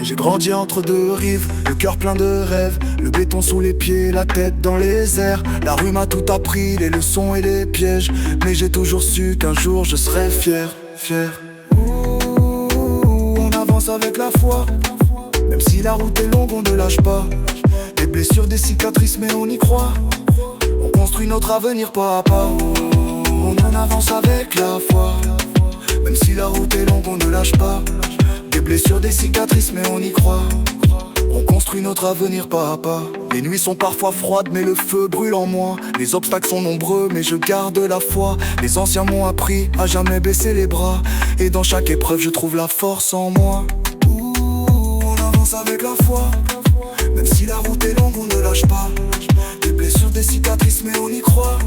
J'ai grandi entre deux rives, le cœur plein de rêves, le béton sous les pieds, la tête dans les airs. La rue m'a tout appris, les leçons et les pièges, mais j'ai toujours su qu'un jour je serais fier. Ouh, on avance avec la foi, même si la route est longue on ne lâche pas. Des blessures, des cicatrices mais on y croit. On construit notre avenir pas à pas. On en avance avec la foi, même si la route est longue on ne lâche pas. Des blessures, des cicatrices mais on y croit. On construit notre avenir pas à pas. Les nuits sont parfois froides mais le feu brûle en moi. Les obstacles sont nombreux mais je garde la foi. Les anciens m'ont appris à jamais baisser les bras, et dans chaque épreuve je trouve la force en moi. Ouh, on avance avec la foi, même si la route est longue on ne lâche pas. Des blessures, des cicatrices mais on y croit.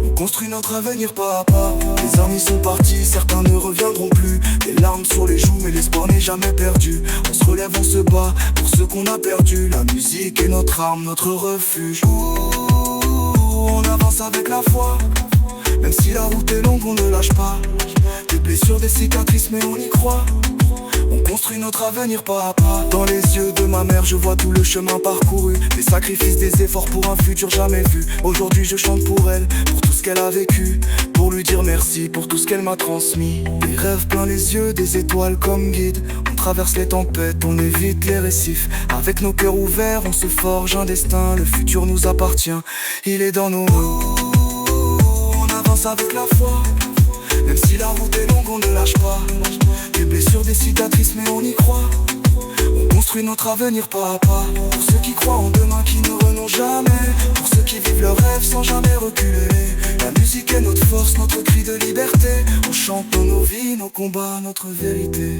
On construit notre avenir pas à pas. Les amis sont partis, certains ne reviendront plus. Des larmes sur les joues mais l'espoir n'est jamais perdu. On se relève, on se bat pour ce qu'on a perdu. La musique est notre arme, notre refuge. Ouh, on avance avec la foi, même si la route est longue on ne lâche pas. Des blessures, des cicatrices mais on y croit. On construit notre avenir pas à pas. Dans les yeux de ma mère je vois tout le chemin parcouru, des sacrifices, des efforts pour un futur jamais vu. Aujourd'hui je chante pour elle, pour tout ce qu'elle a vécu, pour lui dire merci pour tout ce qu'elle m'a transmis. Des rêves plein les yeux, des étoiles comme guide. On traverse les tempêtes, on évite les récifs. Avec nos cœurs ouverts on se forge un destin. Le futur nous appartient, il est dans nos mains. On avance avec la foi, même si la route est longue on ne lâche pas. Des blessures, des cicatrices mais on y croit. On construit notre avenir pas à pas. Pour ceux qui croient en demain, qui ne renoncent jamais. Pour ceux qui vivent leurs rêves sans jamais reculer. La musique est notre force, notre cri de liberté. On chante nos vies, nos combats, notre vérité.